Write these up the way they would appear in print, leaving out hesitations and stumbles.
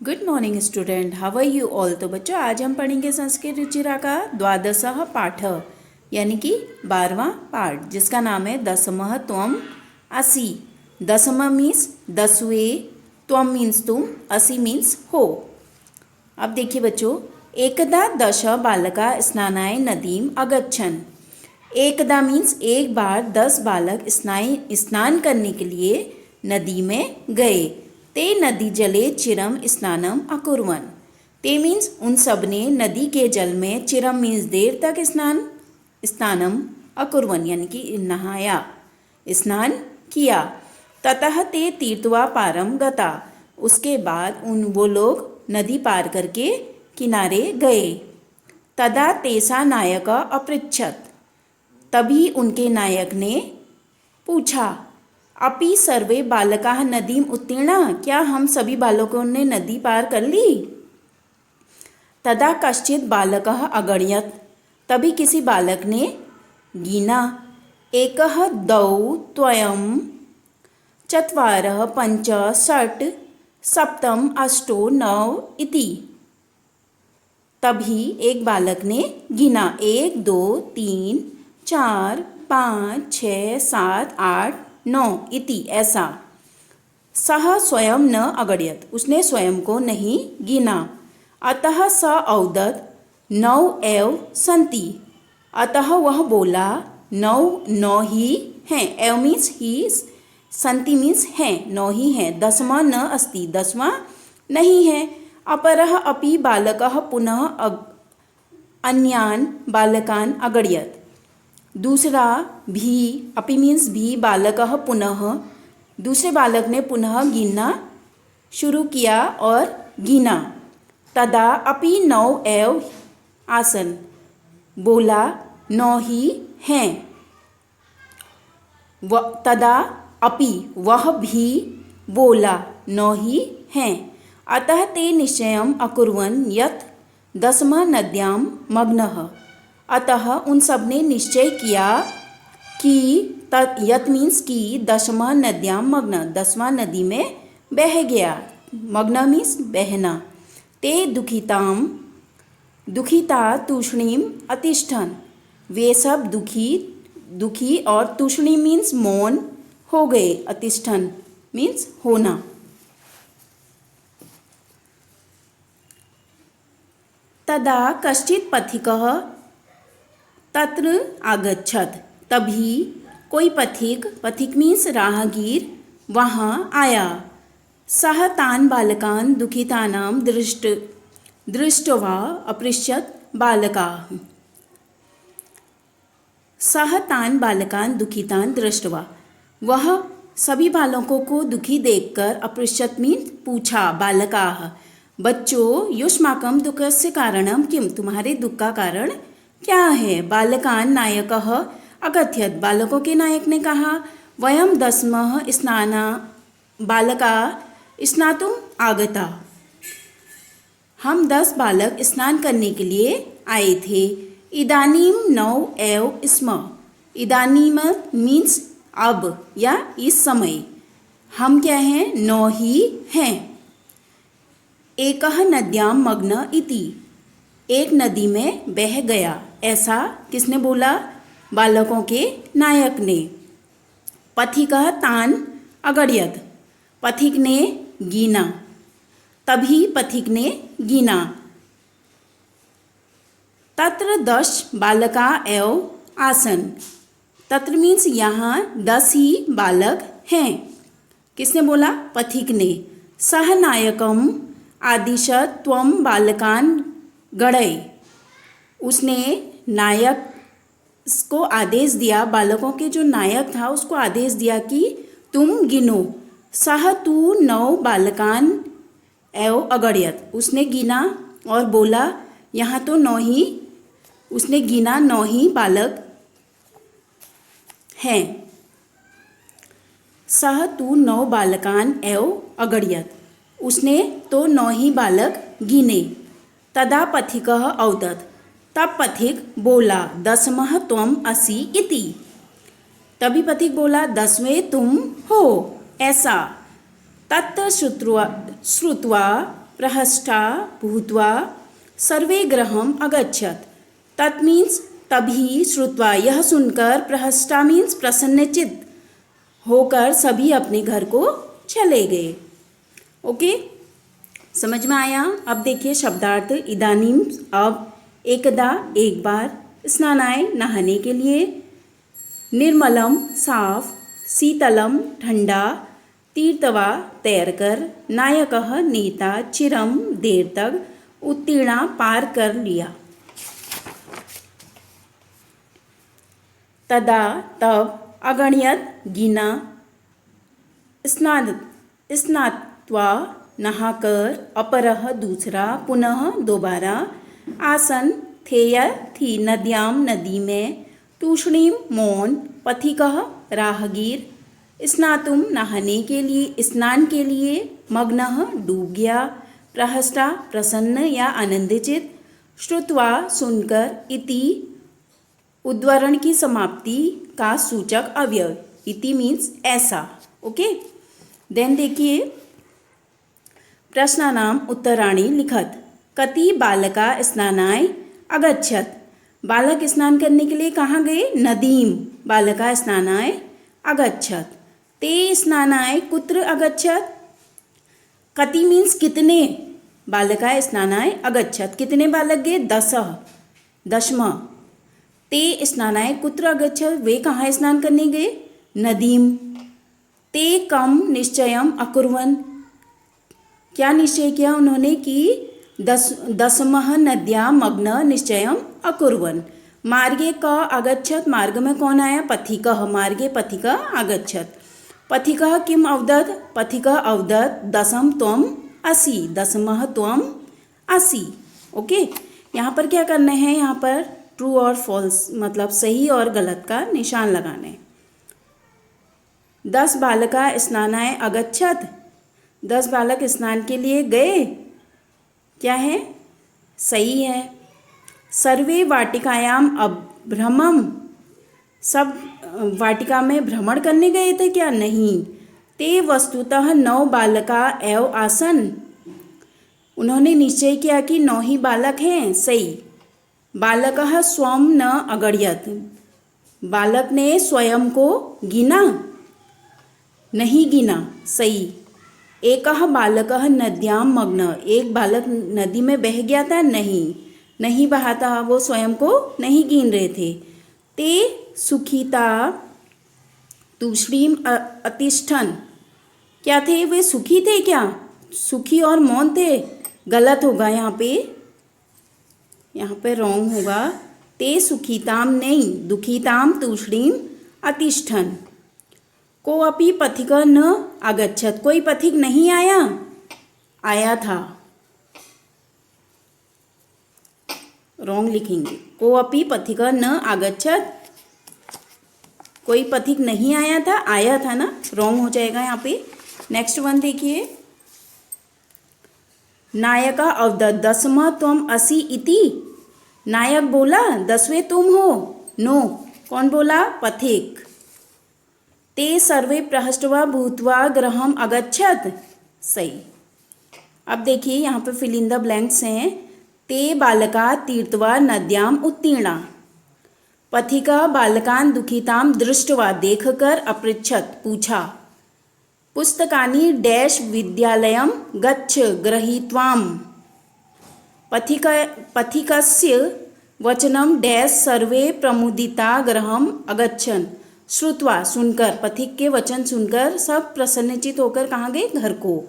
Good morning student, how are you all. तो बच्चों आज हम पढ़ेंगे संस्कृत रुचिरा का द्वादशः पाठ यानी कि 12वां पाठ, जिसका नाम है दसमः त्वम असि। दसम मीन्स 10वें, त्वम मीन्स तुम, असि मीन्स हो। अब देखिए बच्चों, एकदा दश बालका स्नानाय नदीम अगच्छन्। एकदा मीन्स एक बार 10 बालक स्नान करने के लिए नदी में गए। ते नदी जले चिरम स्नानम अकुर्वन्। ते मीन्स उन सब ने नदी के जल में, चिरम मीन्स देर तक, स्नानम अकुर्वन् यानी कि नहाया, स्नान किया। ततः ते तीर्थवा पारम गता। उसके बाद वो लोग नदी पार करके किनारे गए। तदा तेसा नायक अपृच्छत्। तभी उनके नायक ने पूछा, अपि सर्वे बालकाः नदीम उत्तीर्णा। क्या हम सभी बालकों ने नदी पार कर ली। तदा कश्चित् बालकः अगणयत्। तभी किसी बालक ने गिना। एकः द्वौ त्रयं चत्वारः पञ्च षट् सप्तम अष्टो नव इति। तभी एक बालक ने गिना 1 2 3 4 5 6 7 8 9 इति, ऐसा। सह स्वयं न अगणयत्। उसने स्वयं को नहीं गिना। अतः स औदत् 9 एव सन्ति। अतः वह बोला 9 ही हैं। एव मीन्स ही, सन्ति मीन्स हैं, 9 ही हैं। 10वां न अस्ति, 10वां नहीं है। अपरः अपि बालकः पुनः अन्यान् बालकान् अगणयत्। दूसरा भी, अपि मीन्स भी, बालकः पुनः, दूसरे बालक ने पुनः गिनना शुरू किया और गिना। तदा अपि 9 एव आसन। बोला 9 ही हैं। तदा अपि, वह भी बोला 9 ही हैं। अतः ते निश्चयम् अकुर्वन् यत् दशमा नद्यां मग्नः। अतः उन सब ने निश्चय किया कि, यत मीन्स कि, 10वां नद्यां मग्न, 10वां नदी में बह गया। मग्न मीन्स बहना। ते दुखिता तूष्णीम अतिष्ठन्। वे सब दुखी और तूष्णी मीन्स मौन हो गए। अतिष्ठन् मीन्स होना। तदा कश्चित् पथिकः तत्र आगच्छत्। तभी कोई पथिक मीन्स राहगीर, वहाँ आया। सह तान् बालकान् दुखितानां दृष्ट्वा अपृच्छत् बालकाः। सह तान् बालकान् दुखितान् दृष्ट्वा, वह सभी बालकों को दुखी देखकर, अपृच्छत् मीन्स पूछा, बालकाः बच्चों, युष्माकं दुःखस्य कारणं किं। तुम्हारे दुख का कारण क्या है। बालकान् नायकः अकथयत्। बालकों के नायक ने कहा, वयं 10मः बालका स्नातुम् आगता। हम 10 बालक स्नान करने के लिए आए थे। इदानीं 9 एव स्म। इदानीम मीन्स अब या इस समय। हम क्या हैं, 9 ही हैं। एकः नद्यां मग्न इति। एक नदी में बह गया। ऐसा किसने बोला, बालकों के नायक ने। पथिकः तान् अगणयत्। पथिक ने गिना। तभी पथिक ने गिना। तत्र 10 बालका एव आसन। तत्र मीन्स यहाँ 10 ही बालक हैं। किसने बोला, पथिक ने। सह नायकम आदिशत् त्वं बालकान् गणय। उसने नायक को आदेश दिया, बालकों के जो नायक था उसको आदेश दिया कि तुम गिनो। सह तु 9 बालकान् एव अगणयत्। उसने गिना और बोला यहाँ तो 9 ही, उसने गिना 9 ही बालक हैं। सह तु 9 बालकान् एव अगणयत्। उसने तो 9 ही बालक गिने। तदा पथिकः औदत्। तब पथिक बोला 10मः त्वम् असि इति। तभी पथिक बोला 10वें तुम हो, ऐसा। तत् श्रुत्वा प्रहष्टा भूत्वा सर्वे गृहम् अगच्छत्। तत् मीन्स तभी, श्रुत्वा यह सुनकर, प्रहष्टा मीन्स प्रसन्नचित्त होकर सभी अपने घर को चले गए। ओके, समझ में आया? अब देखिए शब्दार्थ। इदानीम अब, एकदा एक बार, स्नानाय नहाने के लिए, निर्मलम साफ, शीतलम ठंडा, तीर्थवा तैरकर, नायकः नेता, चिरम देर तक, उत्तीर्णा पार कर लिया। तदा तब, अगण्यत गिना, स्नात्वा नहाकर, अपरः दूसरा, पुनः दोबारा, आसन थेय थी नद्याम नदी में, तूष्णीम मौन, पथिकः राहगीर, स्नातुम नहाने के लिए, स्नान के लिए, मग्नः डूब गया, प्रहष्टा प्रसन्न या आनंदचित, श्रुत्वा सुनकर, इति उद्वरण की समाप्ति का सूचक अव्यय, इति मीन्स ऐसा। ओके, देन देखिए प्रश्नानाम उत्तराणि लिखत। कति बालका स्नानाय अगच्छत। बालक स्नान करने के लिए कहाँ गए? नदीम। बालका स्नानाय अगच्छत। ते स्नानाय कुत्र अगच्छत। कति मीन्स कितने, बालका स्नानाय अगच्छत, कितने बालक गए? 10, 10वां। ते स्नानाय कुत्र अगच्छत, वे कहाँ स्नान करने गए? नदीम। ते कम निश्चयम अकुर्वन्, क्या निश्चय किया उन्होंने कि 10 नद्या मग्न निश्चयम अकुर्वन्। मार्गे क अगच्छत, मार्ग में कौन आया? पथिकः। मार्गे पथिकः अगच्छत। पथिकः किम अवदत्, पथिकः अवदत् 10 त्वम असि, 10 त्वम असि। ओके, यहाँ पर क्या करना है? यहाँ पर ट्रू और फॉल्स मतलब सही और गलत का निशान लगाना है। 10 बालका स्नानाय अगच्छत, 10 बालक स्नान के लिए गए, क्या है? सही है। सर्वे वाटिकायाम अभ्रमम, सब वाटिका में भ्रमण करने गए थे क्या? नहीं। ते वस्तुतः 9 बालका एव आसन, उन्होंने निश्चय किया कि 9 ही बालक हैं, सही। बालकः स्वं न अगण्यत, बालक ने स्वयं को गिना, नहीं गिना, सही। एकः बालकः नद्यां मग्न, एक बालक नदी में बह गया था, नहीं बहा था, वो स्वयं को नहीं गिन रहे थे। ते सुखिता तूष्णीम अतिष्ठन, क्या थे? वे सुखी थे क्या? सुखी और मौन थे, गलत होगा यहाँ पे रॉन्ग होगा। ते सुखिताम नहीं, दुखिताम तूष्णीम अतिष्ठन। को अपि पथिक न आगच्छत, कोई पथिक नहीं आया, आया था, रॉन्ग लिखेंगे। को अपि पथिक न आगच्छत, कोई पथिक नहीं आया था, आया था ना, रॉन्ग हो जाएगा यहाँ पे। नेक्स्ट वन देखिए। नायका अवदत् 10 त्वम असि इति, नायक बोला 10वें तुम हो, नो, कौन बोला? पथिक। ते सर्वे प्रहष्टवा भूत्वा गृहम् अगच्छत, सही। अब देखिए यहाँ पे फिल इन द ब्लैंक्स हैं। ते बालका तीर्थवा नद्याम उत्तीर्णा, पथिका बालकान दुखिताम दृष्ट्वा, देखकर, अपृच्छत, पूछा। पुस्तकानि डैश विद्यालयम गच्छ गृहीत्वाम, पथिकस्य वचनम डैश सर्वे प्रमुदिता गृहम् अगच्छन्, श्रुत्वा सुनकर, पथिक के वचन सुनकर सब प्रसन्नचित होकर कहाँ गए? घर को।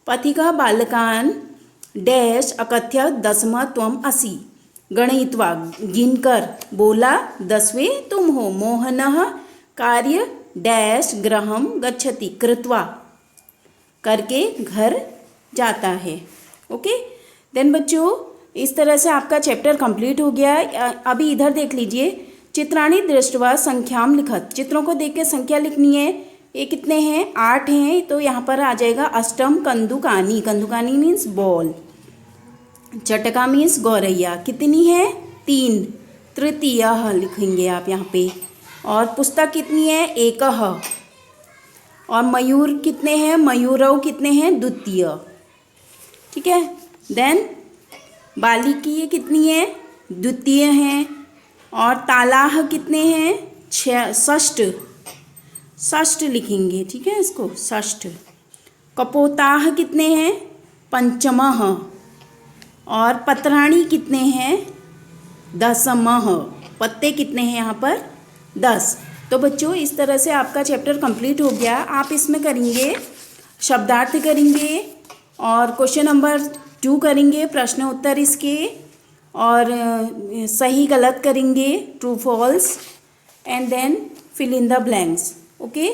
पथिका बालकान डैश अकथ्यत 10 त्वम असि, गणयित्वा गिनकर बोला 10वें तुम हो। मोहनः कार्य डैश गृहम् गच्छति, कृत्वा करके घर जाता है। ओके, देन बच्चों इस तरह से आपका चैप्टर कंप्लीट हो गया। अभी इधर देख लीजिए। चित्राणि दृष्ट्वा संख्याम लिखत, चित्रों को देख के संख्या लिखनी है। ये कितने हैं? 8 हैं, तो यहाँ पर आ जाएगा अष्टम कंदुकानी, कंदुकानी मीन्स बॉल। चटका मीन्स गौरैया, कितनी है? 3। तृतीय लिखेंगे आप यहाँ पे। और पुस्तक कितनी है? 1। और मयूर कितने हैं? मयूरव कितने हैं? द्वितीय। ठीक है। देन बालिकीय कितनी है, द्वितीय हैं। और तालाह कितने हैं, 6, षष्ठ, षष्ठ लिखेंगे, ठीक है इसको षष्ठ। कपोताह कितने हैं, पंचमः। और पत्राणी कितने हैं, दसमः। पत्ते कितने हैं यहाँ पर, 10। तो बच्चों इस तरह से आपका चैप्टर कंप्लीट हो गया। आप इसमें करेंगे शब्दार्थ करेंगे और क्वेश्चन नंबर 2 करेंगे, प्रश्न उत्तर इसके, और सही गलत करेंगे, true false, and then fill in the blanks. Okay,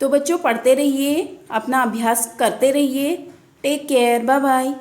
तो बच्चों पढ़ते रहिए, अपना अभ्यास करते रहिए। Take care, bye bye.